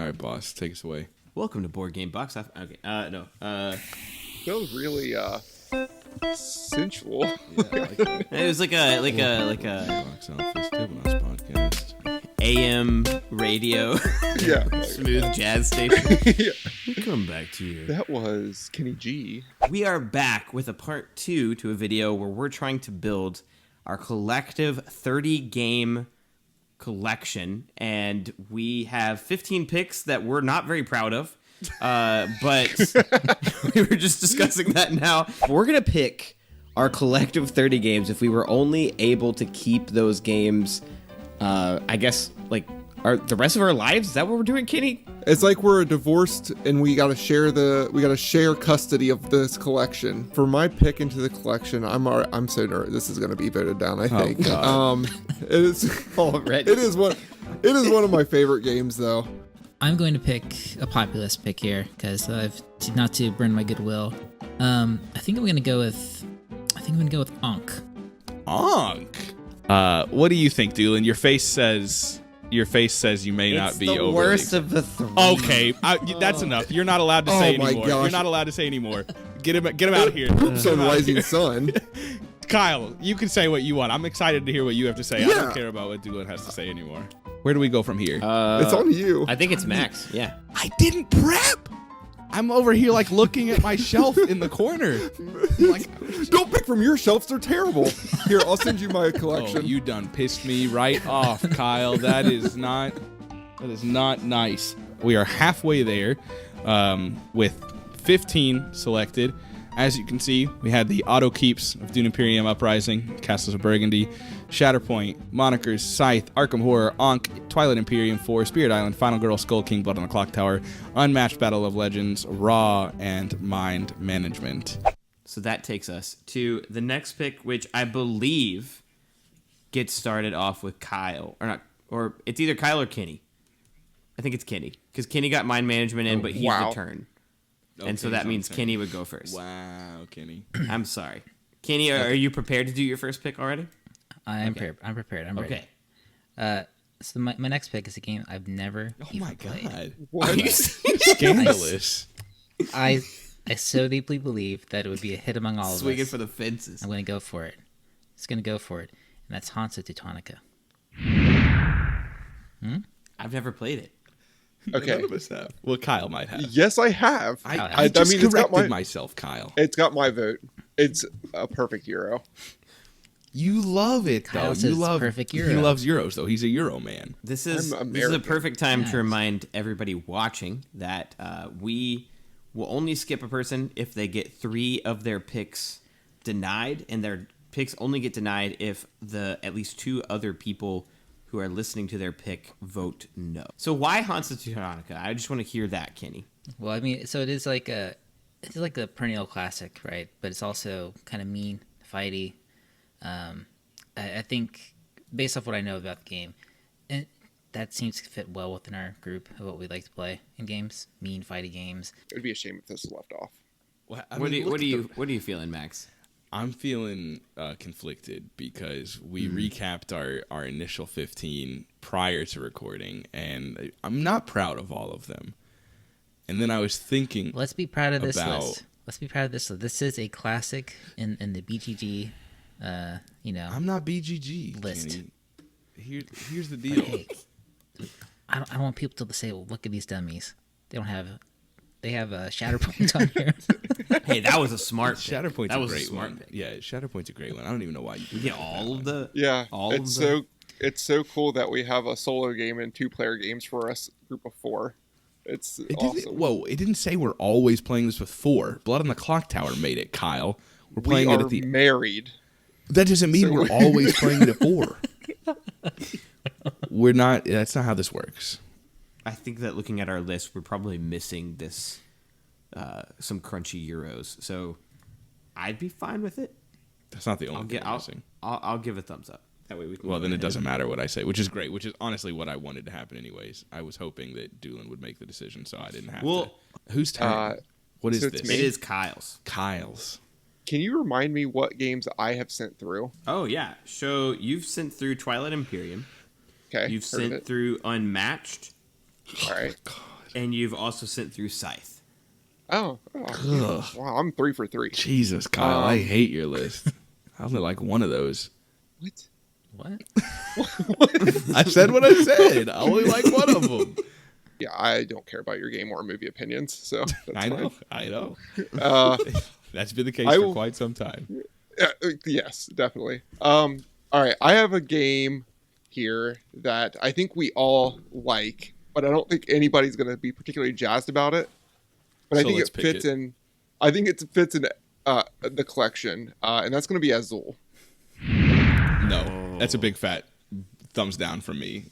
right, boss, take us away. Welcome to Board Game Box Office. Okay, no. That was really sensual. Yeah, I like that. It was like a Box Office Tablenauts podcast. AM radio, Yeah. smooth jazz station. Yeah. We come back to you. That was Kenny G. We are back with a part 2 to a video where we're trying to build our collective 30-game collection, and we have 15 picks that we're not very proud of, but we were just discussing that now. We're going to pick our collective 30 games if we were only able to keep those games, I guess, like, the rest of our lives. Is that what we're doing, Kenny? It's like we're divorced and we gotta share custody of this collection. For my pick into the collection, I'm so nervous. This is gonna be voted down, I think. It is Already. It is one of my favorite games though. I'm going to pick a populist pick here because not to burn my goodwill. I think I'm gonna go with Ankh. Ankh. What do you think, Doolin? Your face says you may not be the overly worst of the three. Okay, that's enough. You're not allowed to say Oh my anymore. gosh. You're not allowed to say anymore. Get him out of here. Oops on Rising Sun. Kyle, you can say what you want. I'm excited to hear what you have to say. I Yeah. don't care about what Doolin has to say anymore. Where do we go from here? It's on you. I think it's Max. Yeah. I didn't prep. I'm over here like looking at my shelf in the corner. Like, Don't pick from your shelves, they're terrible. Here, I'll send you my collection. oh, you done pissed me right off, Kyle. That is not nice. We are halfway there, with 15 selected. As you can see, we had the auto keeps of Dune Imperium Uprising, Castles of Burgundy, Shatterpoint, Monikers, Scythe, Arkham Horror, Ankh, Twilight Imperium 4, Spirit Island, Final Girl, Skull King, Blood on the Clock Tower, Unmatched Battle of Legends, Raw, and Mind Management. So that takes us to the next pick, which I believe gets started off with Kyle. Or it's either Kyle or Kenny. I think it's Kenny. Because Kenny got Mind Management in, but he's wow. the turn. Okay, And so that so means I'm Kenny would go first. Wow, Kenny. I'm sorry. Kenny, are you prepared to do your first pick already? I'm prepared. I'm ready. Okay. So my next pick is a game I've never Oh even my played. god. What? Scandalous. I so deeply believe that it would be a hit among all of Swinging us. for the fences. I'm going to go for it. Just going to go for it. And that's Hansa Teutonica. I've never played it. Okay. None of us have. Well, Kyle might have. Yes, I have. I just mean, it's got corrected myself, Kyle. It's got my vote. It's a perfect hero. You love it, though. Kyle says it's perfect Euro. He loves Euros, though. He's a Euro man. This is I'm a American. perfect time Yes. to remind everybody watching that we will only skip a person if they get 3 of their picks denied, and their picks only get denied if at least 2 other people who are listening to their pick vote no. So why Hansa Teutonica? I just want to hear that, Kenny. Well, I mean, so it's like a perennial classic, right? But it's also kind of mean, fighty. I think, based off what I know about the game, that seems to fit well within our group of what we like to play in games, mean, fighty games. It would be a shame if this was left off. Well, What are you feeling, Max? I'm feeling conflicted because we recapped our initial 15 prior to recording, and I'm not proud of all of them. And then I was thinking, Let's be proud of this about- list. Let's be proud of this list. This is a classic in the BGG, I'm not BGG. List. Kenny. Here's the deal. Hey, I don't want people to say, well, look at these dummies. They have Shatterpoint on here. Hey, that was a smart pick. Shatterpoint's That a was great smart one. pick. Yeah, Shatterpoint's a great one. I don't even know why you You get all of the It's so cool that we have a solo game and 2-player games for us group of 4. It's awesome. It didn't say we're always playing this with 4. Blood on the Clock Tower made it, Kyle. We're playing we it are at the. married. That doesn't mean So- we're always playing it at 4. We're not. That's not how this works. I think that looking at our list, we're probably missing this some crunchy Euros. So I'd be fine with it. That's not the only thing we're missing. I'll give a thumbs up. That way we can. Well, then it doesn't matter what I say, which is great. Which is honestly what I wanted to happen, anyways. I was hoping that Doolin would make the decision, so I didn't have to. Whose turn? What is so it's this? me. It is Kyle's. Kyle's. Can you remind me what games I have sent through? Oh yeah. So you've sent through Twilight Imperium. Okay. You've heard of sent it. through Unmatched. All right. and you've also sent through Scythe. Oh, wow! I'm 3 for 3. Jesus, Kyle, I hate your list. I only like one of those. What? What? I said what I said. I only like one of them. Yeah, I don't care about your game or movie opinions, so that's I know. That's been the case I for will- quite some time. Yes, definitely. All right, I have a game here that I think we all like, but I don't think anybody's going to be particularly jazzed about it. But I So think let's it pick fits it. in. I think it fits in the collection, and that's going to be Azul. No, that's a big fat thumbs down from me.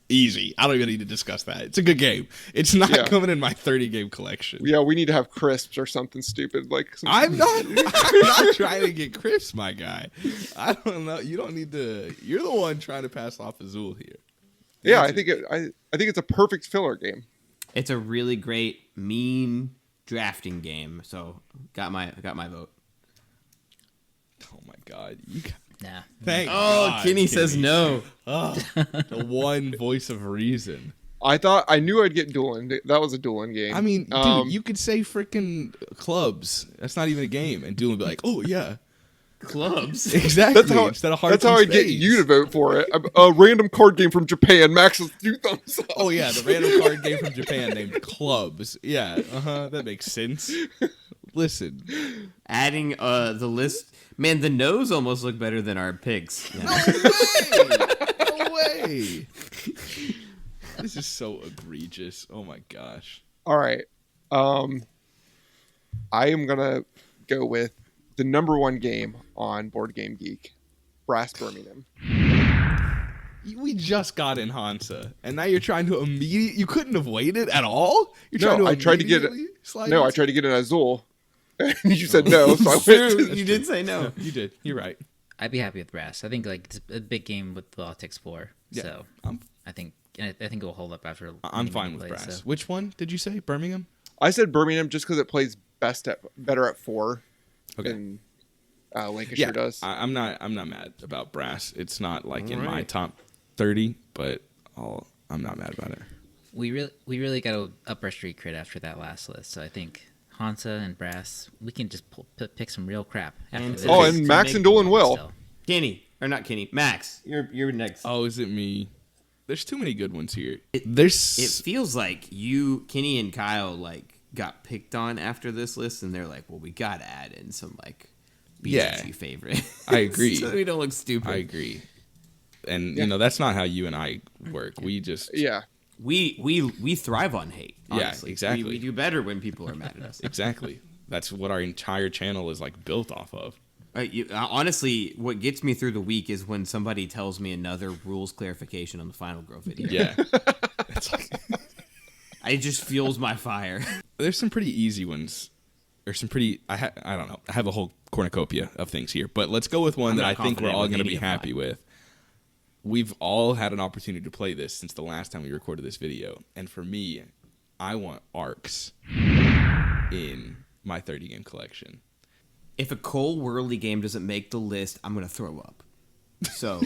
Easy. I don't even need to discuss that. It's a good game. It's not Yeah. coming in my 30 game collection. Yeah, we need to have crisps or something stupid like. I'm not trying to get crisps, my guy. I don't know. You don't need to. You're the one trying to pass off Azul here. Yeah, I think it's a perfect filler game. It's a really great mean drafting game. So got my vote. Oh my god. You got, Nah. thank Oh, God, Kenny says no. Oh, the one voice of reason. I knew I'd get Doolin. That was a Doolin game. I mean, dude, you could say freaking clubs. That's not even a game, and Doolin would be like, "Oh yeah, Clubs. exactly." that's how Instead of hearts that's how and I get spades. you to vote for it. A random card game from Japan. Max is 2 thumbs up. Oh yeah, the random card game from Japan named Clubs. Yeah, that makes sense. Listen, Adding the list. Man, the no's almost look better than our picks. Yeah. no way. This is so egregious. Oh my gosh. All right. I am gonna go with the #1 game on Board Game Geek, Brass Birmingham. We just got in Hansa, and now you're trying to immediately. You couldn't have waited at all. You're trying to. I tried to get it. immediately slide No, I into- tried to get an Azul, and you said no, so I went. True, To, you did say no. You did. You're right. I'd be happy with Brass. I think like it's a big game with the Law Explore. Yeah, So I'm- I think it will hold up after. I'm many fine with plays, Brass. so. Which one did you say? Birmingham. I said Birmingham just because it plays better at 4 Okay. than Lancashire does. I'm not mad about Brass. It's not like in my Alright. top 30, but I'm not mad about it. We really got to up our street cred after that last list. So I think Hansa and Brass, we can just pick some real crap. After And this. so- And Max make and Doolin will. So, Kenny, or not Kenny, Max, you're next. Oh, is it me? There's too many good ones here. It There's feels like you, Kenny and Kyle, like got picked on after this list, and they're like, "Well, we gotta add in some like BG Yeah. favorite." I agree. So we don't look stupid. I agree. And you know that's not how you and I work. We just Yeah. We thrive on hate. Yeah, Honestly. exactly. We do better when people are mad at us. exactly. That's what our entire channel is like built off of. Honestly, what gets me through the week is when somebody tells me another rules clarification on the Final Girl video. Yeah. It's like, It just fuels my fire. there's some pretty easy ones. There's some pretty I don't know. I have a whole cornucopia of things here, but let's go with one I'm that not I think we're confident all with going to any be of happy mine. with. We've all had an opportunity to play this since the last time we recorded this video, and for me, I want arcs in my 30 game collection. If a Cole Worley game doesn't make the list, I'm gonna throw up. So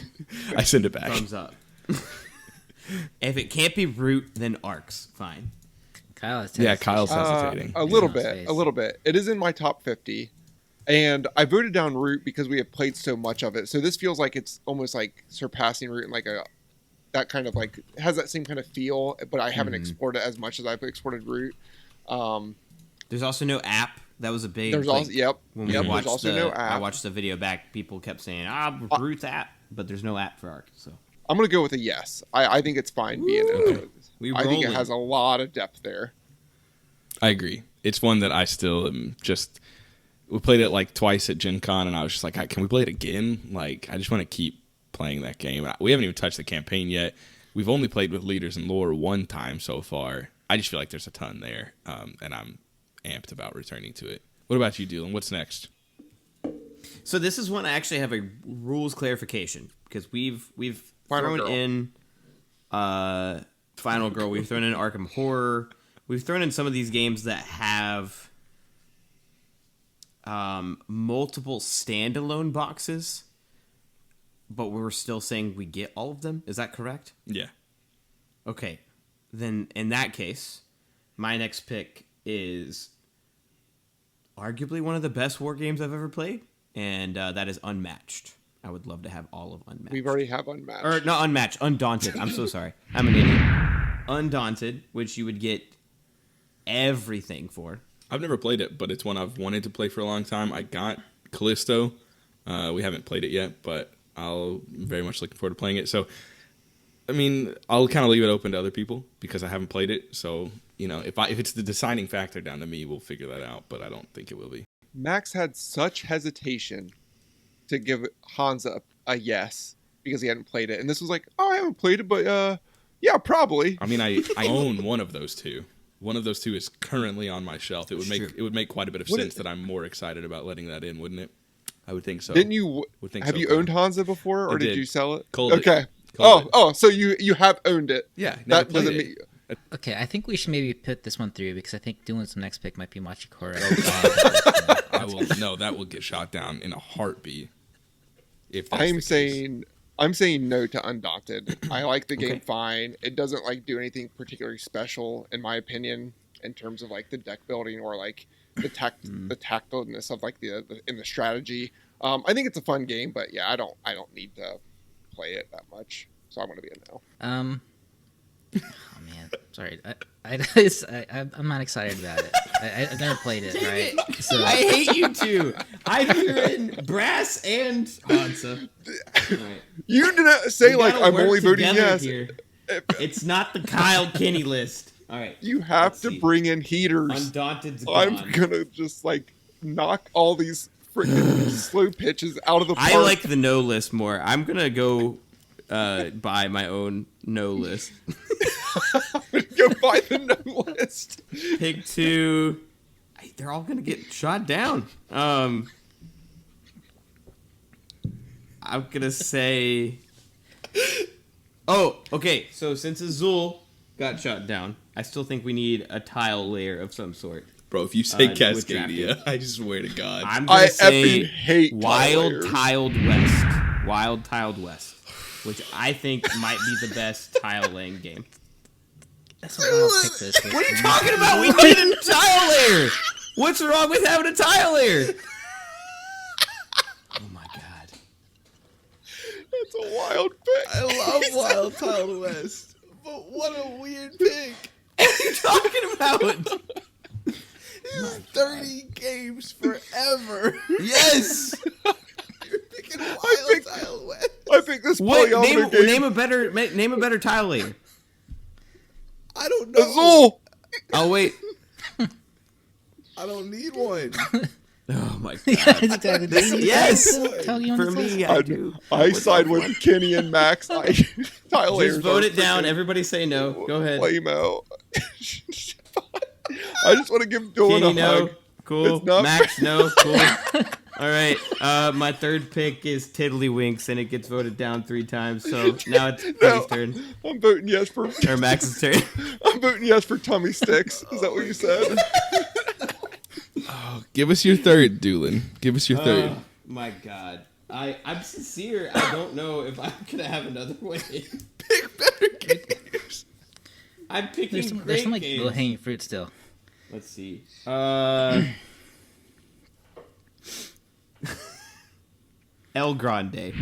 I send it back. thumbs up. If it can't be Root, then Arcs. Fine. Kyle has Yeah, hesitation. Kyle's hesitating. A little Yeah. bit. A little bit. It is in my top 50. And I voted down Root because we have played so much of it. So this feels like it's almost like surpassing Root and like that kind of like has that same kind of feel, but I haven't explored it as much as I've exported Root. There's also no app. That was a big. There's like, also yep. When Yep, we there's watched also the, no I app. watched the video back. People kept saying, Root's app, but there's no app for Arc. So I'm gonna go with a yes. I think it's fine being it. We I think it rolling. has a lot of depth there. I agree. It's one that I still am just. We played it like twice at Gen Con, and I was just like, can we play it again? Like, I just want to keep playing that game. We haven't even touched the campaign yet. We've only played with leaders and lore one time so far. I just feel like there's a ton there, and I'm amped about returning to it. What about you, Doolin? What's next? So this is one I actually have a rules clarification because we've Final thrown Girl. in Final Girl, we've thrown in Arkham Horror, we've thrown in some of these games that have multiple standalone boxes, but we're still saying we get all of them. Is that correct? Yeah. Okay, then in that case, my next pick is arguably one of the best war games I've ever played, and that is Unmatched. I would love to have all of Unmatched. We've already have Unmatched. Or not Unmatched, Undaunted. I'm so sorry. I'm an idiot. Undaunted, which you would get everything for. I've never played it, but it's one I've wanted to play for a long time. I got Callisto. We haven't played it yet, but I'll very much looking forward to playing it. So, I mean, I'll kind of leave it open to other people because I haven't played it. So, you know, if it's the deciding factor down to me, we'll figure that out. But I don't think it will be. Max had such hesitation to give Hansa a yes because he hadn't played it, and this was like, oh, I haven't played it, but yeah, probably. I mean, I own one of those two. One of those two is currently on my shelf. It would make quite a bit of sense that I'm more excited about letting that in, wouldn't it? I would think so. Didn't you? Have you owned Hansa before, or did you sell it? Okay. So you have owned it. Yeah. That doesn't mean. Okay, I think we should maybe put this one through because I think Doolin's next pick might be Machikoro. That will get shot down in a heartbeat. If I'm saying no to Undaunted. I like the game fine. It doesn't do anything particularly special in my opinion in terms of the deck building or the tactfulness of in the strategy. I think it's a fun game, but yeah, I don't need to play it that much. So I'm going to be a no. Oh man, sorry. I'm not excited about it. I've never played it, right? So I hate you two. I've written Brass and Hansa. Right. You didn't say I'm only voting yes. Here. It's not the Kyle Kinney list. All right. You have to bring in heaters. Undaunted's gone. I'm gonna just knock all these freaking slow pitches out of the park. I like the no list more. I'm gonna go buy my own no list. I'm gonna go buy the no list. Pick 2. They're all gonna get shot down. I'm gonna say. Oh, okay. So since Azul got shot down, I still think we need a tile layer of some sort. Bro, if you say Cascadia, I swear to God. I'm gonna say effing hate Wild Tiled West. Wild Tiled West. Which I think might be the best tile laying game. that's what I'll pick this. What are you talking about? We need a tile layer. What's wrong with having a tile layer? Oh my god. That's a wild pick. I love Wild Tiled West. But what a weird pick. What are you talking about? 30 games forever. Yes. You're picking Wild Tiled West. I think this Name game. name a better tile layer. I don't know. Azul. Oh wait. I don't need one. Oh my god. Exactly. Yes. Tell you on For this list. me, I do. I side with Kenny and Max. Tile layers Just vote are it down. freaking Everybody say no. Go ahead. lame-o. I just want to give Doolin Kenny, a no. hug. Cool. It's not Max, no. Cool. All right. My third pick is Tiddlywinks, and it gets voted down 3 times. So now it's Kenny's turn. I'm voting yes for. Or Max's turn. I'm voting yes for tummy sticks. Is that what you said? Give us your third, Doolin. Give us your third. Oh my god. I'm sincere. I don't know if I'm gonna have another way. Pick better games. I'm picking There's some great games. low hanging fruit still. Let's see. El Grande.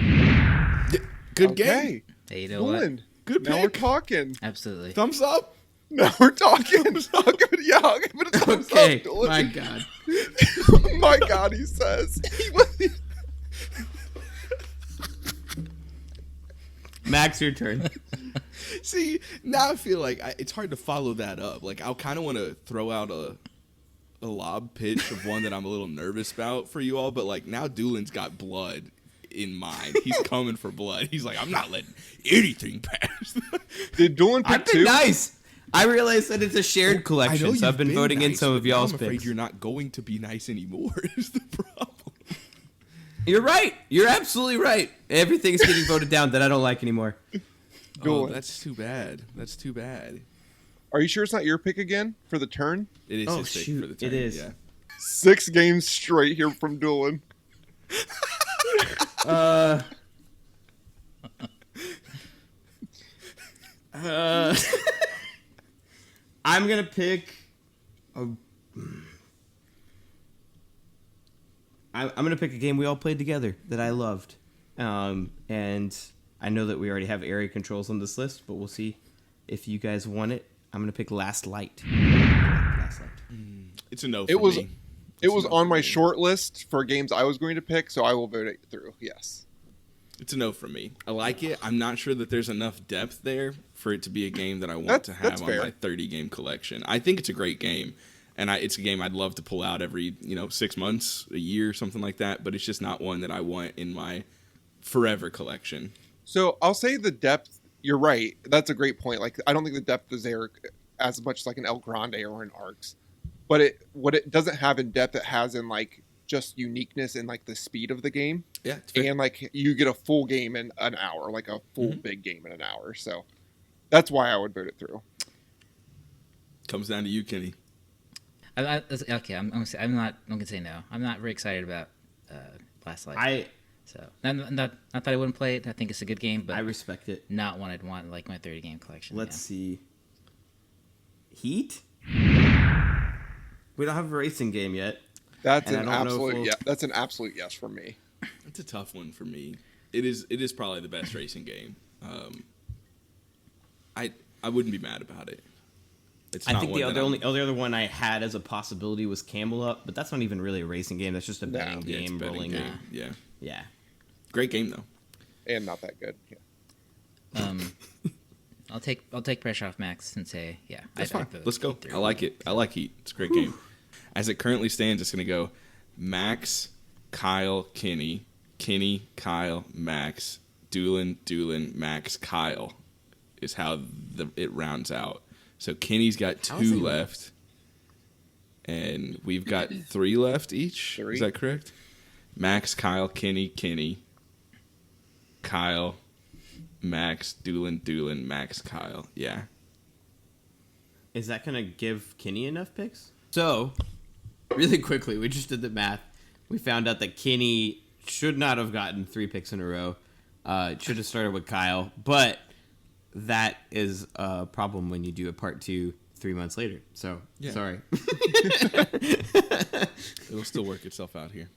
Good game. Hey, you know what? Doolin. Good Now we're pick. talking. Absolutely. Thumbs up. Now we're talking. I'll give it a thumbs Okay. up, Doolin. My god. My God, he says. Max, your turn. See, now I feel like it's hard to follow that up. I kind of want to throw out a lob pitch of one that I'm a little nervous about for you all, but now Doolin's got blood in mind. He's coming for blood. He's like, I'm not letting anything pass. Did Doolin I've pick been 2? nice. I realize that it's a shared collection, so I've been voting in some of y'all's I'm afraid picks. you're not going to be nice anymore. Is the problem? You're right. You're absolutely right. Everything's getting voted down that I don't like anymore. Oh, Doolin. that's too bad. That's too bad. Are you sure it's not your pick again for the turn? It is Oh, his pick shoot, for the turn. it is. Yeah. 6 games straight here from Doolin. I'm gonna pick. I'm gonna pick a game we all played together that I loved, and I know that we already have area controls on this list, but we'll see if you guys want it. I'm gonna pick Last Light. Last Light. It's a no. It For was me. it was on my short list for games I was going to pick, so I will vote it through. Yes. It's a no for me. I like it. I'm not sure that there's enough depth there for it to be a game that I want to That's have on fair. my 30 game collection. I think it's a great game, and it's a game I'd love to pull out every 6 months, a year, something like that. But it's just not one that I want in my forever collection. So I'll say the depth. You're right. That's a great point. Like I don't think the depth is there as much as like an El Grande or an Arcs, but what it doesn't have in depth, it has in like just uniqueness and like the speed of the game. Yeah, it's fair. And like you get a full game in an hour, like a full big game in an hour. So that's why I would vote it through. Comes down to you, Kenny. Okay, I'm gonna say no. I'm not very excited about Last Light. Not that I wouldn't play it. I think it's a good game, but I respect it. not one I'd want like my 30 game collection. Let's see. Heat. We don't have a racing game yet. That's And an I don't know if absolute we'll- yeah. That's an absolute yes from me. It's a tough one for me. It is probably the best racing game. I wouldn't be mad about it. It's I not think one the that I'm- other one I had as a possibility was Camel Up, but that's not even really a racing game. That's just a betting Yeah, it's a game, betting rolling game. game. Yeah, Yeah. great game though. And not that good. Yeah. I'll take pressure off Max and say That's I'd fine. vote Let's go. Heat through. I like it. I like Heat. It's a great game. As it currently stands, it's going to go Max, Kyle, Kenny, Kyle, Max, Doolin, Max, Kyle is how it rounds out. So Kenny's got How is 2 it- left, and we've got 3 left each. 3. Is that correct? Max, Kyle, Kenny, Kyle, Max, Doolin, Max, Kyle. Yeah. Is that going to give Kenny enough picks? So, really quickly, we just did the math. We found out that Kenny should not have gotten 3 picks in a row. It should have started with Kyle, but that is a problem when you do a part 2 3 months later. So, Yeah. sorry. It'll still work itself out here.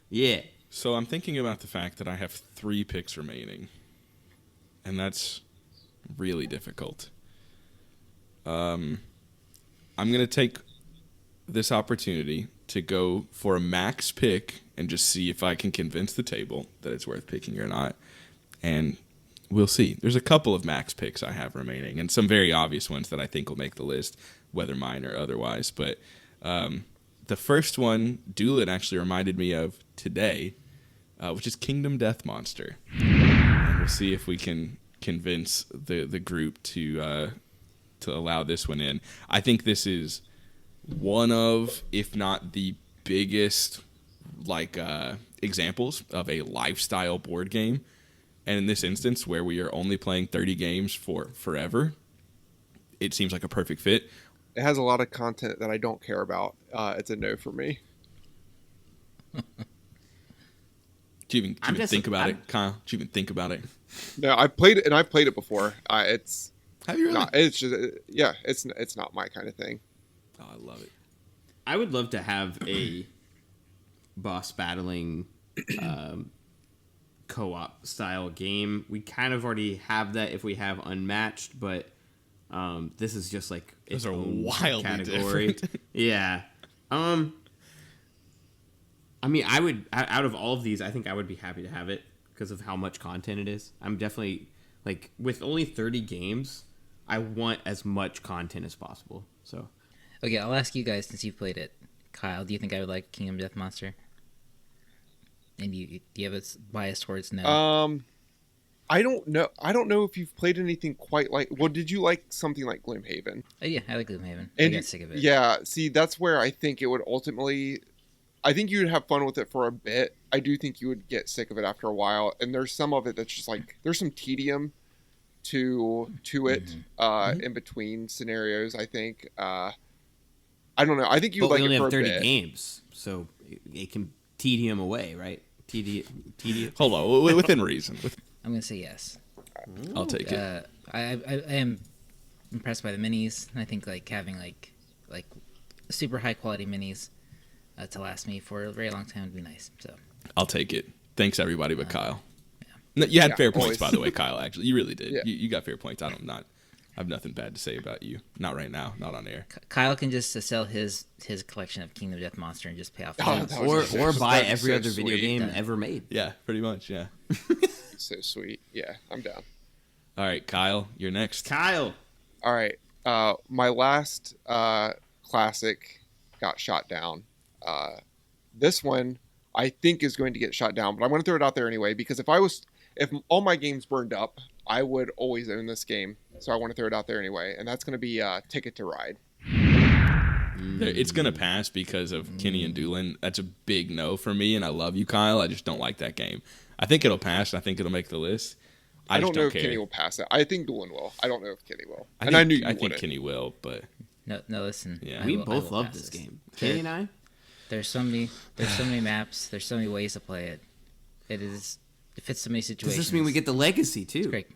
Yeah. So I'm thinking about the fact that I have 3 picks remaining, and that's really difficult. I'm going to take this opportunity to go for a max pick and just see if I can convince the table that it's worth picking or not. And we'll see. There's a couple of max picks I have remaining, and some very obvious ones that I think will make the list, whether mine or otherwise. But the first one, Doolin actually reminded me of today, which is Kingdom Death Monster. And we'll see if we can convince the group to allow this one in. I think this is one of, if not the biggest, examples of a lifestyle board game. And in this instance, where we are only playing 30 games for forever, it seems like a perfect fit. It has a lot of content that I don't care about. It's a no for me. Do you even think about it, Kyle? Do you even think about it? No, I've played it and I've played it before. It's Have you really? not. It's just yeah. It's not my kind of thing. Oh, I love it. I would love to have a boss battling co-op style game. We kind of already have that if we have Unmatched, but this is just like Those its are own wildly category. different. Yeah. I mean, I would out of all of these, I think I would be happy to have it because of how much content it is. I'm definitely like with only 30 games, I want as much content as possible. So Okay, I'll ask you guys since you've played it. Kyle, do you think I would like Kingdom Death Monster? And do you have a bias towards no? I don't know. I don't know if you've played anything quite like. Well, did you like something like Gloomhaven? Oh, yeah, I like Gloomhaven. I And got sick of it. Yeah, see, that's where I think it would ultimately. I think you would have fun with it for a bit. I do think you would get sick of it after a while. And there's some of it that's just like there's some tedium to it in between scenarios. I think. I don't know. I think you would but like we only it for have a 30 bit. games, so it can tedium away, right? Tedium. Hold on, within reason. I'm gonna say yes. I'll take it. I am impressed by the minis. And I think like having like super high quality minis to last me for a very long time would be nice. So I'll take it. Thanks everybody but Kyle. No, you had fair points, by the way, Kyle. Actually, you really did. Yeah. You got fair points. I have nothing bad to say about you. Not right now. Not on air. Kyle can just sell his collection of Kingdom Death Monster and just pay off the Oh, house. that was Or buy that'd be every so other video sweet. game ever made. Yeah, pretty much. Yeah. So sweet. Yeah, I'm down. All right, Kyle, you're next. Kyle. All right. My last classic got shot down. This one I think is going to get shot down, but I'm going to throw it out there anyway because if all my games burned up, I would always own this game. So I want to throw it out there anyway, and that's going to be Ticket to Ride. It's gonna pass because of Kenny and Doolin. That's a big no for me, and I love you, Kyle. I just don't like that game. I think it'll pass. And I think it'll make the list. I don't just know if care. Kenny will pass it. I think Doolin will. I don't know if Kenny will. I I knew you I think wouldn't. Kenny will, but No, listen. Yeah. We I both will love pass this game. Kenny and I. There's so many maps. There's so many ways to play it. It fits so many Does situations. this mean we get the legacy too? It's great.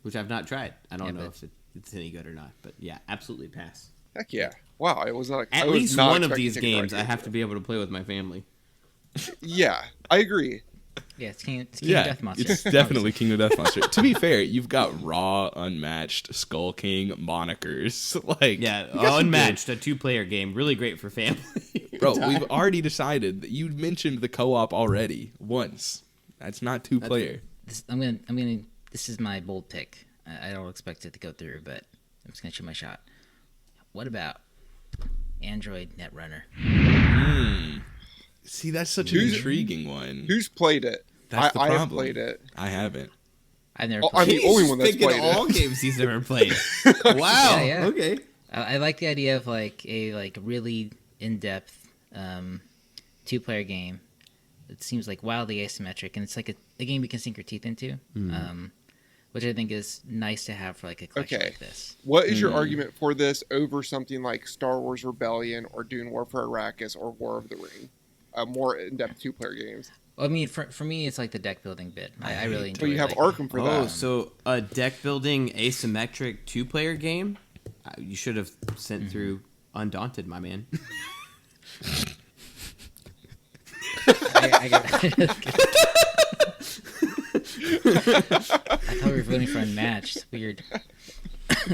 Which I've not tried. I don't Yeah, know but- if it's any good or not. But yeah, absolutely pass. Heck yeah! Wow, I was not. I At was least not one of expecting these Ticket to Ride games to I get have to to be able to play with my family. it. Yeah, I agree. Yeah, it's King yeah, Death Monster. it's definitely Kingdom Death Monster. To be fair, you've got raw, unmatched Skull King monikers. Like, Yeah, you got some unmatched, a 2-player game, really great for family. Bro, we've already decided that you mentioned the co-op already once. That's not 2-player. This is my bold pick. I don't expect it to go through, but I'm just gonna shoot my shot. What about Android Netrunner? See, that's such an Who's- intriguing one. Who's played it? That's the I have problem. played it. I haven't. I've never Oh, played. I'm it. the only one that's thinking played all it. games he's never played. Wow. Yeah. Okay. I like the idea of like a really in-depth 2-player game. It seems like wildly asymmetric, and it's like a game you can sink your teeth into, which I think is nice to have for like a collection Okay. like this. What is your argument for this over something like Star Wars Rebellion or Dune Warfare Arrakis or War of the Ring? More in-depth 2-player games. I mean, for me, it's like the deck building bit. I really enjoy. So you have like, Arkham for Oh, that. so a deck building asymmetric 2-player game? You should have sent through Undaunted, my man. I thought we were voting for Unmatched. Weird.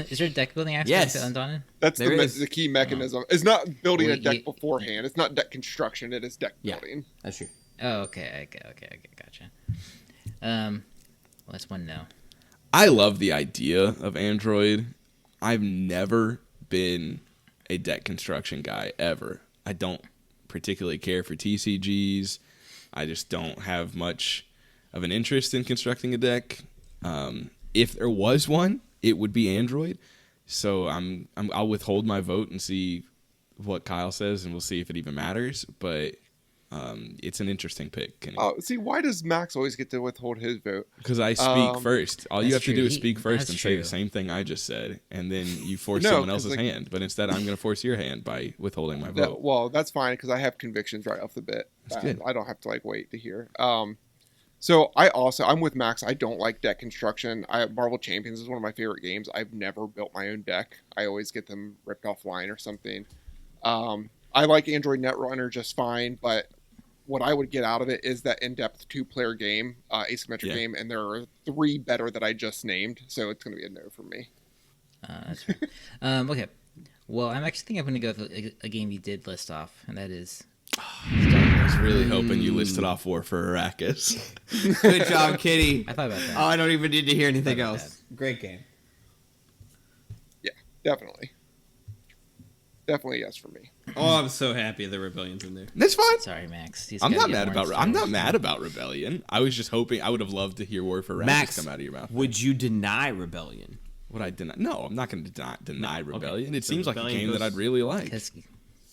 Is there a deck building aspect Yes. to Undaunted? That's There is. the key mechanism. It's not building Well, a deck you- beforehand. It's not deck construction. It is deck Yeah. building. That's true. Oh, okay, gotcha. Well, that's one no. I love the idea of Android. I've never been a deck construction guy, ever. I don't particularly care for TCGs. I just don't have much of an interest in constructing a deck. If there was one, it would be Android. So I'll withhold my vote and see what Kyle says, and we'll see if it even matters. But it's an interesting pick, Kenny. See, why does Max always get to withhold his vote? Because I speak first. All you have That's to do true. is speak first That's and say the true. same thing I just said, and then you force No, someone 'cause, else's like- hand. But instead, I'm going to force your hand by withholding my vote. Well, that's fine because I have convictions right off the bat. That's good. I don't have to wait to hear. So I'm with Max. I don't like deck construction. Marvel Champions is one of my favorite games. I've never built my own deck. I always get them ripped offline or something. I like Android Netrunner just fine, but what I would get out of it is that in-depth 2-player game, asymmetric Yeah. game, and there are 3 better that I just named, so it's going to be a no for me. That's fair. Okay. Well, I'm actually thinking I'm going to go with a game you did list off, and that is I was really hoping you listed off War for Arrakis. Good job, Kitty. I thought about that. Oh, I don't even need to hear anything Not else. Great game. Yeah, definitely. Definitely yes for me. Oh, I'm so happy the Rebellion's in there. That's fine. Sorry, Max. I'm not mad about. I'm not mad about Rebellion. I was just hoping. I would have loved to hear War for Arrakis Max, come out of your mouth. would you deny Rebellion? Would I deny? No, I'm not going to deny Rebellion. It So seems like a Rebellion game that goes- I'd really like. Because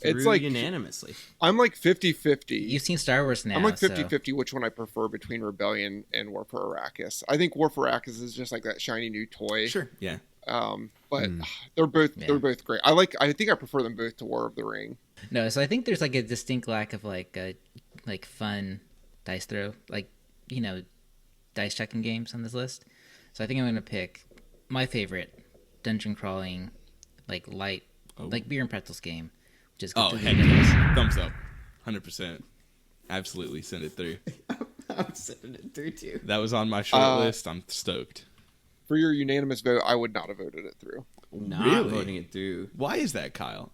It's Through like unanimously. I'm like 50-50. you've seen Star Wars now. I'm like so- 50-50 which one I prefer between Rebellion and War for Arrakis. I think War for Arrakis is just like that shiny new toy. Sure. Yeah. But they're both Yeah. great. I think I prefer them both to War of the Ring. No, so I think there's like a distinct lack of like fun dice throw, like dice checking games on this list. So I think I'm gonna pick my favorite dungeon crawling, like light, like beer and pretzels game. Just Oh, heck yes. Thumbs up. 100%. Absolutely. Send it through. I'm sending it through too. That was on my short list. I'm stoked. For your unanimous vote, I would not have voted it through. Not Really? voting it through. Why is that, Kyle?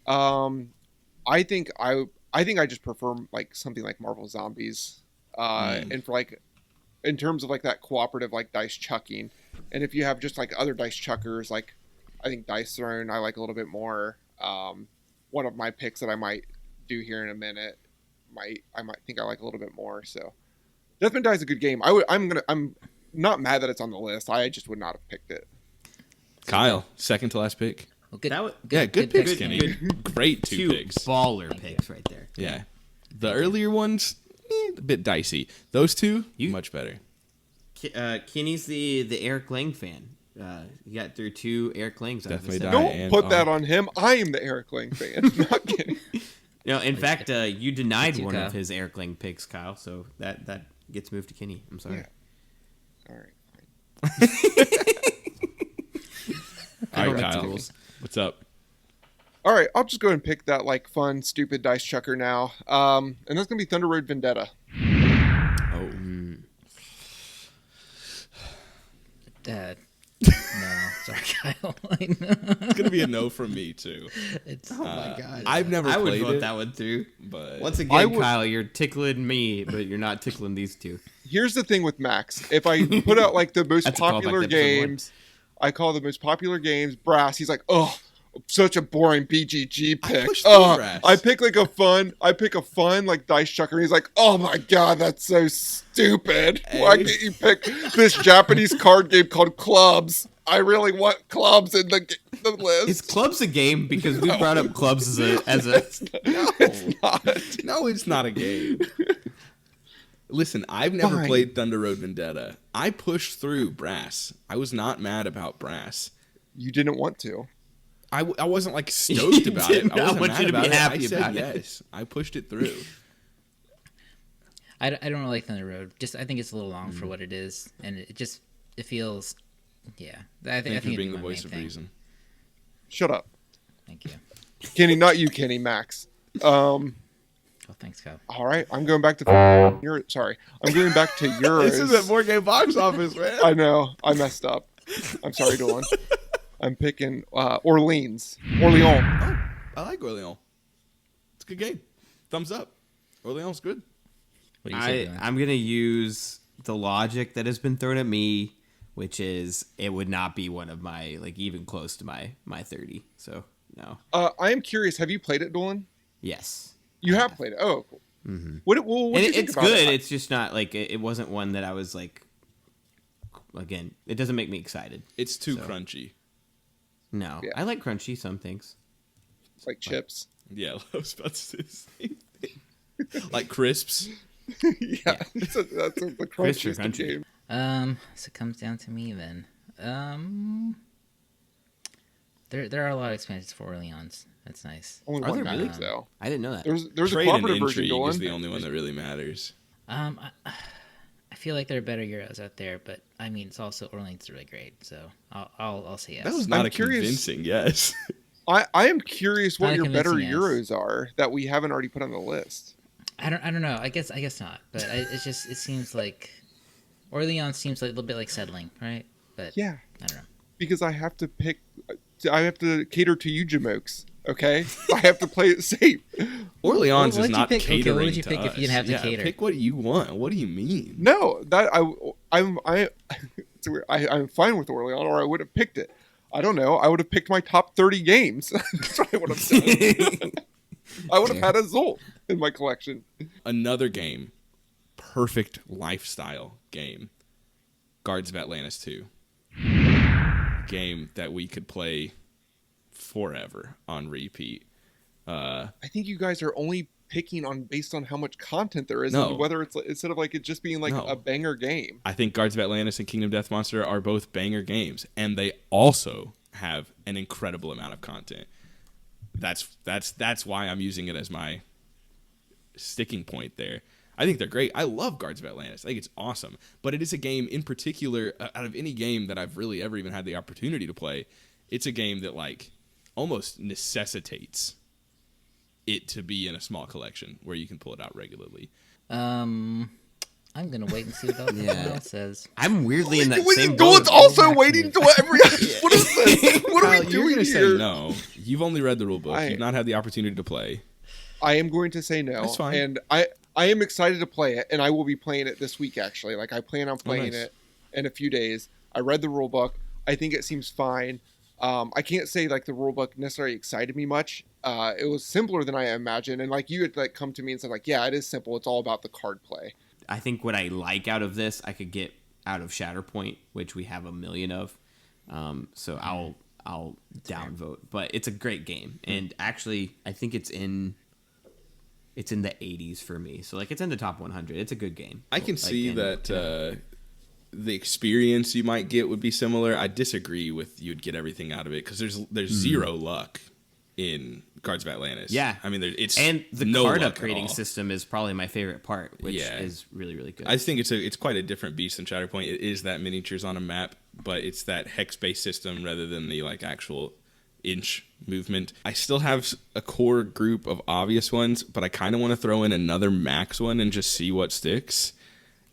I think I just prefer like something like Marvel Zombies, and for like in terms of like that cooperative like dice chucking, and if you have just like other dice chuckers, like I think Dice Throne I like a little bit more. One of my picks that I might do here in a minute, I might think I like a little bit more. So Deathman Die is a good game. I'm not mad that it's on the list. I just would not have picked it. Kyle, second to last pick. Well, good, That was- Good picks, pick. Kenny. Great two picks. Baller picks right there. Yeah. The earlier ones, a bit dicey. Those two, much better. Kenny's the Eric Lang fan. He got through 2 Eric Langs. Definitely out of die. the Don't and put that on him. I am the Eric Lang fan. Not kidding. No, in fact, you denied It's you, one Kyle. of his Eric Lang picks, Kyle. So that gets moved to Kenny. I'm sorry. Yeah. All right. All right, make the Kyle. rules. What's up? All right, I'll just go ahead and pick that like fun, stupid dice chucker now. And that's gonna be Thunder Road Vendetta. Oh. No, sorry, Kyle. I know. It's going to be a no from me, too. It's, Oh my god. I've never I would played vote it, that one through. but Once I again, would- Kyle, you're tickling me, but you're not tickling these two. Here's the thing with Max. If I put out like the most That's a callback popular to episode 1. games, I call the most popular games Brass. He's like, oh, such a boring BGG pick. pushed through Oh, Brass. I pick a fun like dice chucker. And he's like, oh my god, that's so stupid. Why can't you pick this Japanese card game called Clubs? I really want Clubs in the list. Is clubs a game? Because we brought up clubs as a It's not. no, it's not a game. Listen, I've never Fine. played Thunder Road Vendetta. I pushed through Brass. I was not mad about Brass. You didn't want to. I wasn't like stoked about it. did I not wasn't want mad you to be about it. happy I said about it. yes. I pushed it through. I don't really like Thunder Road. Just I think it's a little long for what it is, and it feels, yeah. I Thank you think for it'd being be the my voice main of thing. reason. Shut up. Thank you. Kenny, not you, Kenny, Max. Oh, thanks, Kyle. All right, I'm going back to your. Sorry, I'm going back to yours. This is a board game box office, man. I know, I messed up. I'm sorry, Doolin. I'm picking Orleans. Orleans. Oh, I like Orleans. It's a good game. Thumbs up. Orleans good. What do you say, Dylan? I'm gonna use the logic that has been thrown at me, which is it would not be one of my like even close to my 30. So no. I am curious. Have you played it, Doolin? Yes. You have played it. Oh, cool. What And do you think it's about good. it? It's just not like it wasn't one that I was like. Again, it doesn't make me excited. It's too So. crunchy. No, Yeah. I like crunchy some things. It's like chips. Yeah, I was about to say the same thing. Like crisps. Yeah, that's the Crisps are crunchiest crunchy. game. So it comes down to me then. There are a lot of expansions for Orleans. That's nice. Only Are one there matters, really? though. I didn't know that. There's a Trade and cooperative version, intrigue Doolin. is the only one that really matters. I feel like there are better Euros out there, but I mean, it's also Orleans is really great, so I'll say yes. That was not I'm a curious. convincing yes. I am curious what Not a your better convincing yes. Euros are that we haven't already put on the list. I don't know. I guess not. But it seems like Orleans seems like a little bit like settling, right? But Yeah, I don't know. because I have to cater to you, Jamokes. Okay, I have to play it safe. Orleans What is would you not pick? Okay, catering what would you to pick us. if you didn't have to Yeah, cater? Pick what you want. What do you mean? No, that it's weird. I'm fine with Orleans, or I would have picked it. I don't know. I would have picked my top 30 games. That's what I would have done. I would have had a Zolt in my collection. Another game. Perfect lifestyle game. Guards of Atlantis 2. Game that we could play forever on repeat. I think you guys are only picking on based on how much content there is, No. and whether it's instead of like it just being like No. a banger game. I think Guards of Atlantis and Kingdom Death Monster are both banger games, and they also have an incredible amount of content. That's why I'm using it as my sticking point there. I think they're great. I love Guards of Atlantis. I think it's awesome. But it is a game in particular, out of any game that I've really ever even had the opportunity to play, it's a game that like almost necessitates it to be in a small collection where you can pull it out regularly. I'm gonna wait and see what everyone else says. I'm weirdly in that same boat. Dolan's also waiting until every. What is this? What are Kyle, we you're doing gonna here? say no. You've only read the rule book. You've not had the opportunity to play. I am going to say no. That's fine. And I am excited to play it, and I will be playing it this week, actually. Like, I plan on playing nice. it in a few days. I read the rule book. I think it seems fine. I can't say, like, the rule book necessarily excited me much. It was simpler than I imagined. And, like, you had, like, come to me and said, like, yeah, it is simple. It's all about the card play. I think what I like out of this, I could get out of Shatterpoint, which we have a million of. So I'll downvote. But it's a great game. And actually, I think it's in the 80s for me. So, like, it's in the top 100. It's a good game. I can see that the experience you might get would be similar. I disagree with you'd get everything out of it because there's zero luck in Cards of Atlantis. Yeah. I mean, it's and the no card luck at upgrading all. system is probably my favorite part, which is really, really good. I think it's quite a different beast than Shatterpoint. It is that miniatures on a map, but it's that hex-based system rather than the like actual inch movement. I still have a core group of obvious ones, but I kind of want to throw in another max one and just see what sticks.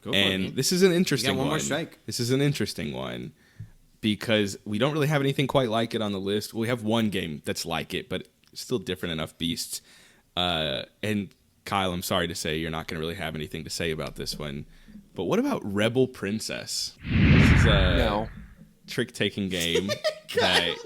Go for it. And this is an interesting one one. more strike. This is an interesting one because we don't really have anything quite like it on the list. We have one game that's like it, but still different enough beasts. And Kyle, I'm sorry to say you're not going to really have anything to say about this one. But what about Rebel Princess? This is a trick-taking game that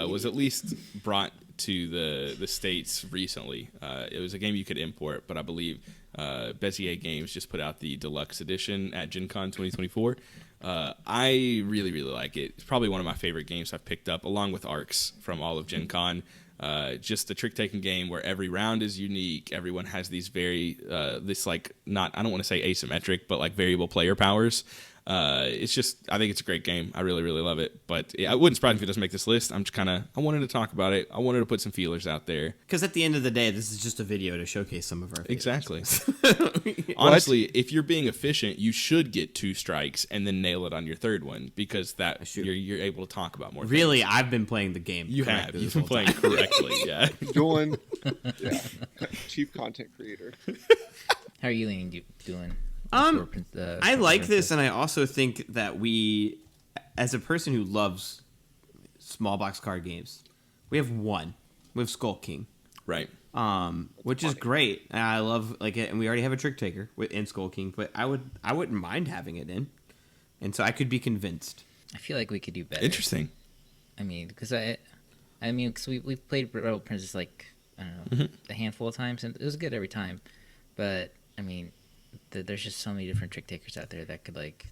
was at least brought to the States recently. It was a game you could import, but I believe Bezier Games just put out the deluxe edition at Gen Con 2024. I really, really like it. It's probably one of my favorite games I've picked up, along with Arcs from all of Gen Con. Just the trick-taking game where every round is unique. Everyone has these very, this like, not, I don't want to say asymmetric, but like variable player powers. It's just, I think it's a great game. I really, really love it. But it wouldn't surprise me if it doesn't make this list. I'm just I wanted to talk about it. I wanted to put some feelers out there. Because at the end of the day, this is just a video to showcase some of our favorites. Exactly. Honestly, if you're being efficient, you should get 2 strikes and then nail it on your third one because you're able to talk about more Really, things. I've been playing the game. You have. You've been playing correctly, yeah. Doolin, chief content creator. How are you leaning, Doolin? I like this, and I also think that we, as a person who loves small box card games, we have one. We have Skull King. Right. Which is great. And I love it, and we already have a Trick Taker in Skull King, but I wouldn't mind having it in, and so I could be convinced. I feel like we could do better. Interesting. I mean, because we played Rebel Princess like I don't know a handful of times, and it was good every time. But I mean, there's just so many different trick takers out there that could like.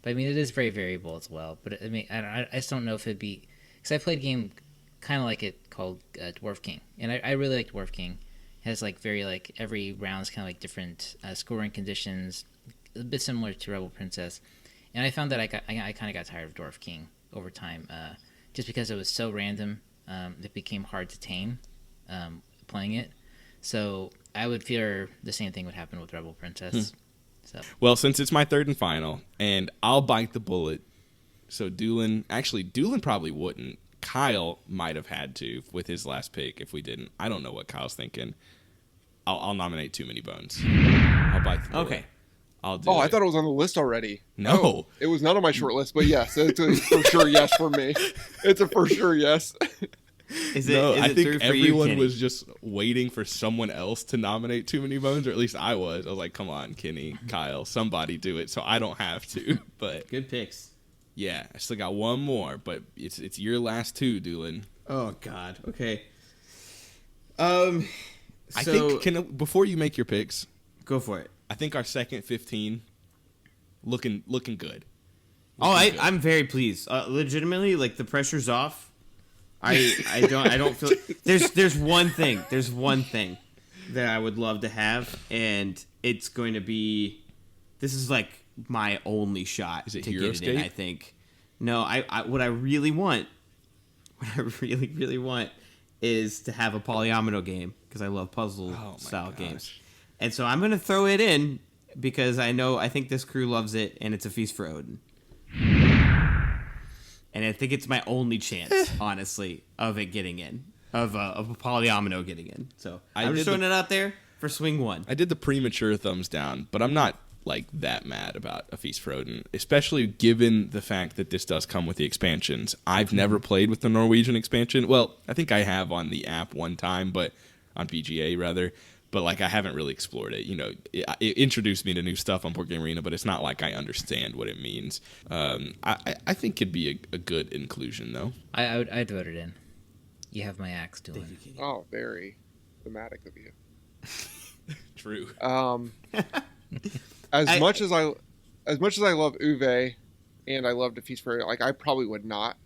But I mean, it is very variable as well. But I mean, I just don't know if it'd be because I played a game kind of like it called Dwarf King, and I really like Dwarf King. It has like very like every round's kind of like different scoring conditions, a bit similar to Rebel Princess. And I found that I kind of got tired of Dwarf King over time, just because it was so random. It became hard to tame playing it. So I would fear the same thing would happen with Rebel Princess. So. Well, since it's my third and final, and I'll bite the bullet. So Doolin probably wouldn't. Kyle might have had to with his last pick if we didn't. I don't know what Kyle's thinking. I'll nominate Too Many Bones. I'll bite the bullet. Okay. I'll do it. I thought it was on the list already. No. Oh, it was not on my short list, but yes, it's a for sure yes for me. It's a for sure yes. I think everyone Kenny? was just waiting for someone else to nominate Too Many Bones, or at least I was. I was like, come on, Kenny, Kyle, somebody do it so I don't have to. But Good picks. yeah, I still got one more, but it's your last 2, Doolin. Oh God. Okay. I think before you make your picks, Go for it. I think our second 15 looking good. I'm very pleased. Legitimately, like the pressure's off. I don't feel there's one thing that I would love to have, and it's going to be this is like my only shot Is it to get it in. Heroescape? I think no. What I really want is to have a polyomino game because I love puzzle style games. And so I'm going to throw it in because I think this crew loves it, and it's a Feast for Odin. And I think it's my only chance, honestly, of it getting in, of a Polyomino getting in. So I'm just throwing it out there for swing one. I did the premature thumbs down, but I'm not like that mad about a Feast for Odin, especially given the fact that this does come with the expansions. I've never played with the Norwegian expansion. Well, I think I have on the app one time, but on VGA rather. But like I haven't really explored it. You know, it introduced me to new stuff on Board Game Arena, but it's not like I understand what it means. I think it'd be a good inclusion, though. I'd vote it in. You have my axe, Doolin. Oh, very thematic of you. True. As much as I love Uwe, and I love the Feast for Odin, like I probably would not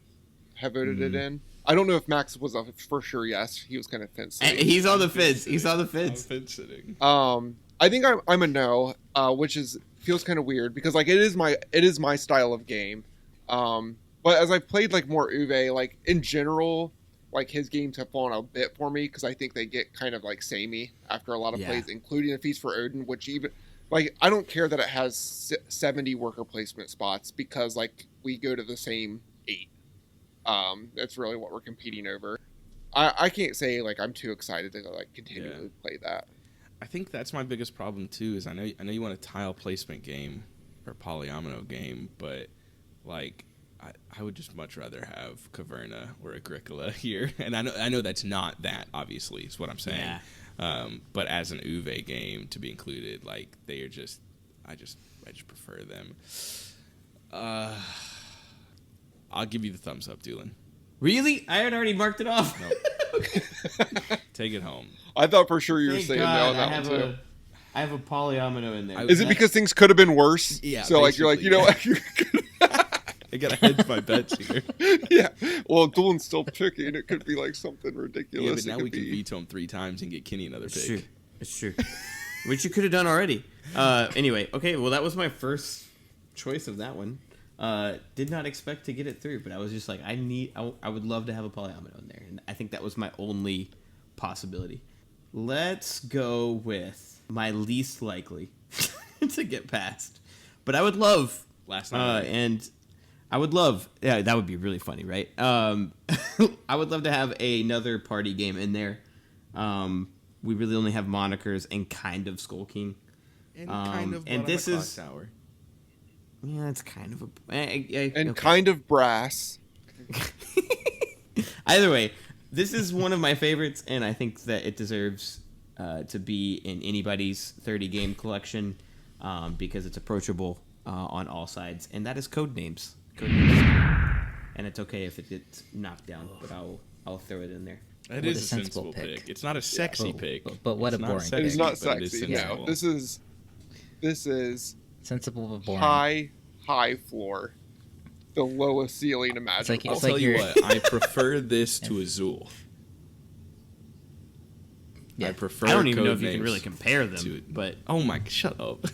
have voted it in. I don't know if Max was a for sure yes. He was kind of fence sitting. He's on the fence. He's on the fence. I'm fence sitting. I think I'm a no, which feels kind of weird because like it is my style of game. But as I've played like more Uwe, like in general, like his games have fallen a bit for me because I think they get kind of like samey after a lot of plays, including a Feast for Odin, which even like I don't care that it has 70 worker placement spots because like we go to the same 8. That's really what we're competing over. I can't say like I'm too excited to like continually play that. I think that's my biggest problem too. Is I know you want a tile placement game or polyomino game, but like I would just much rather have Caverna or Agricola here. And I know that's not that obviously is what I'm saying. Yeah. But as an Uwe game to be included, like they are just I just prefer them. I'll give you the thumbs up, Doolin. Really? I had already marked it off. Nope. Take it home. I thought for sure you were Thank saying God, no on that one too. I have a polyomino in there. Is it because things could have been worse? Yeah. So like you're like, you know what? I gotta hedge my bets here. Yeah. Well, Doolin's still picking. It could be like something Yeah, ridiculous. but now we can veto him 3 times and get Kenny another pick. It's true. Which you could have done already. Anyway, okay. Well, that was my first choice of that one. Did not expect to get it through, but I was just like, I would love to have a polyomino in there, and I think that was my only possibility. Let's go with my least likely to get past, but I would love Last night. and I would love, yeah, that would be really funny, right? I would love to have another party game in there. We really only have monikers and kind of Skull King, And kind of and this is Tower. Yeah, it's kind of and kind of brass. Either way, this is one of my favorites, and I think that it deserves to be in anybody's 30 game collection because it's approachable on all sides, and that is Codenames. And it's okay if it gets knocked down, but I'll throw it in there. It is a sensible pick. It's not a sexy pick. But what It's a not boring sexy, pick. It's not but it is sexy. sensible. No, this is Sensible but boring. high floor, the lowest ceiling imaginable. I'll It's tell like you you're- what, I prefer this to Azul. Yeah. I prefer I don't even know if you Codenames can really compare to them, it. but Oh my, shut up.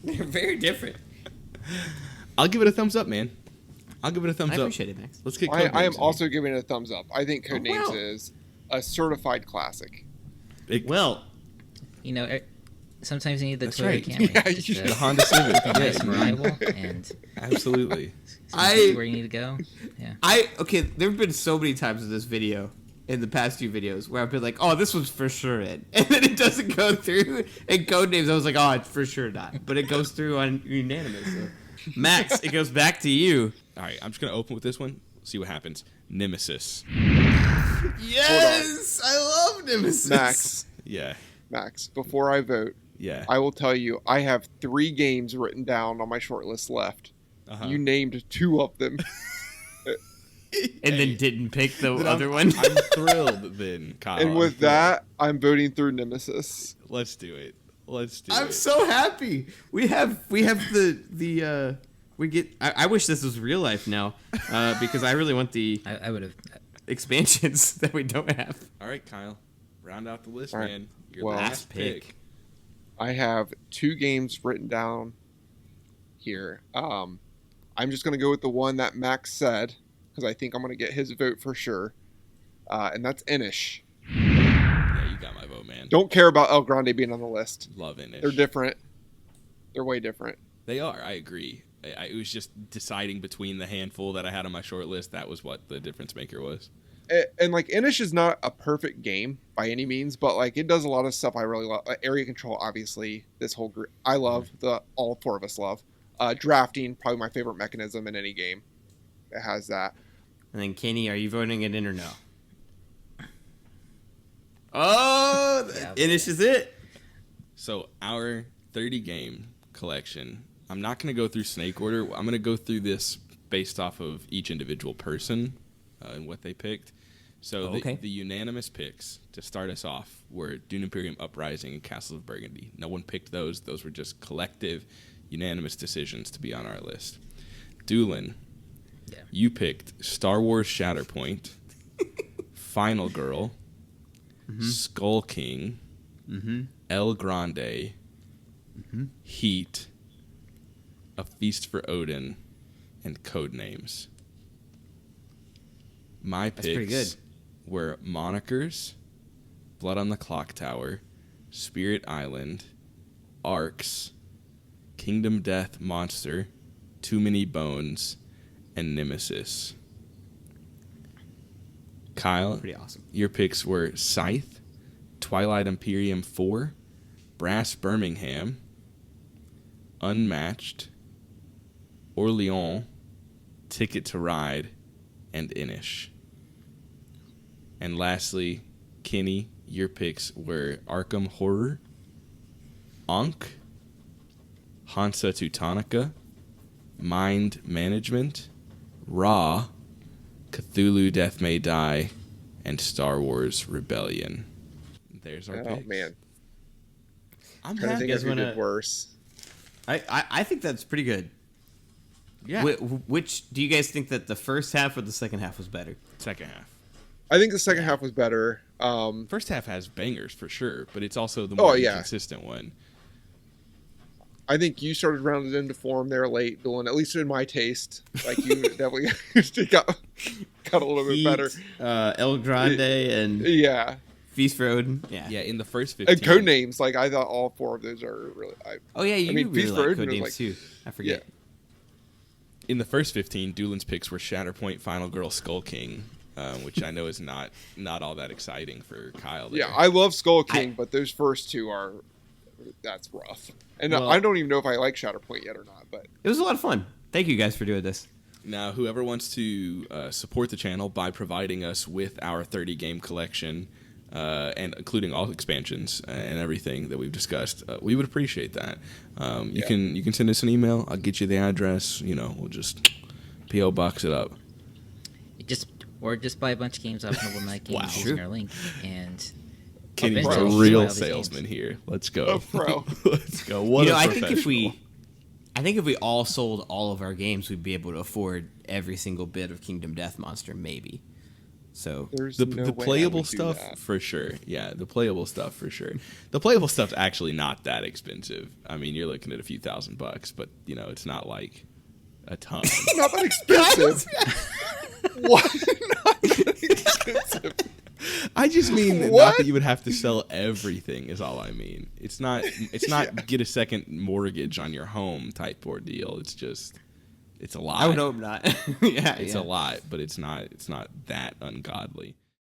they're very different. I'll give it a thumbs up, man. I'll give it a thumbs I up. appreciate it, Max. Let's get I Codenames am in also giving it a thumbs up. I think Codenames wow. is a certified classic. here. Well, You know, sometimes you need the That's Toyota right. Camry. Yeah, Just, you- The Honda Civic. nice Yes, and man. reliable, and Absolutely. where you need to go. Yeah. okay, there have been so many times in this video, in the past few videos, where I've been like, oh, this was for sure it. And then it doesn't go through. And Codenames, I was like, oh, it's for sure not. But it goes through on unanimous. So. Max, it goes back to you. All right, I'm just going to open with this one, see what happens. Nemesis. Yes! I love Nemesis. Max, before I vote, Yeah. I will tell you, I have 3 games written down on my short list left. Uh-huh. You named 2 of them. And then didn't pick the Then other I'm one. thrilled then, Kyle. And I'm with thrilled. that, I'm voting through Nemesis. Let's do it. Let's do I'm it. so happy. We have the we get. I wish this was real life now, because I really want the I would have. expansions that we don't have. All right, Kyle. Round out the list, All right. man. Your Well, last pick. pick. I have 2 games written down here. I'm just going to go with the one that Max said, because I think I'm going to get his vote for sure. And that's Inish. Yeah, you got my vote, man. Don't care about El Grande being on the list. Love Inish. They're different. They're way different. They are. I agree. It was just deciding between the handful that I had on my short list. That was what the difference maker was. And like Inish is not a perfect game by any means, but like it does a lot of stuff I really love. Area control, obviously, this whole group I love. All four of us love. Drafting, probably my favorite mechanism in any game. It has that. And then Kenny, are you voting it in or no? Oh, Inish is it. So our 30 game collection. I'm not going to go through snake order. I'm going to go through this based off of each individual person and what they picked. So the unanimous picks to start us off were Dune Imperium Uprising and Castles of Burgundy. No one picked those. Those were just collective, unanimous decisions to be on our list. Doolin, you picked Star Wars Shatterpoint, Final Girl, Skull King, El Grande, Heat, A Feast for Odin, and Codenames. My picks were Monikers, Blood on the Clock Tower, Spirit Island, Arcs, Kingdom Death Monster, Too Many Bones, and Nemesis. Kyle, pretty awesome. Your picks were Scythe, Twilight Imperium 4, Brass Birmingham, Unmatched, Orleans, Ticket to Ride, and Inish. And lastly, Kenny, your picks were Arkham Horror, Ankh, Hansa Teutonica, Mind Management, Ra, Cthulhu Death May Die, and Star Wars Rebellion. There's our picks. Oh man, I'm I happy. think I did worse. I think that's pretty good. Yeah. Which do you guys think that the first half or the second half was better? Second half. I think the second half was better. First half has bangers for sure, but it's also the more inconsistent one. I think you started rounded into form there late, Doolin, at least in my taste. Like you definitely got a little bit better. El Grande and Feast for Odin. Yeah, in the first 15. And Codenames, like I thought all four of those are really. You really Feast for like Odin was Codenames too. I forget. Yeah. In the first 15, Doolin's picks were Shatterpoint, Final Girl, Skull King, which I know is not all that exciting for Kyle. There. Yeah, I love Skull King, but those first two that's rough. And I don't even know if I like Shatterpoint yet or not. But it was a lot of fun. Thank you guys for doing this. Now, whoever wants to support the channel by providing us with our 30 game collection, and including all expansions and everything that we've discussed, we would appreciate that. You can send us an email. I'll get you the address. We'll just PO box it up. Just buy a bunch of games off Noble Night Games using our link, and Kenny's a real salesman here. Let's go. A pro. Let's go. What a I professional. think if we all sold all of our games, we'd be able to afford every single bit of Kingdom Death Monster, maybe. So there's the no way playable I would do stuff that. for sure. Yeah, the playable stuff for sure. The playable stuff's actually not that expensive. I mean, you're looking at a few $1,000, but it's not like a ton. Not that expensive. What? Not that expensive. I just mean not that you would have to sell everything is all I mean. It's not get a second mortgage on your home type ordeal. It's a lot. I would hope not. It's a lot, but it's not that ungodly.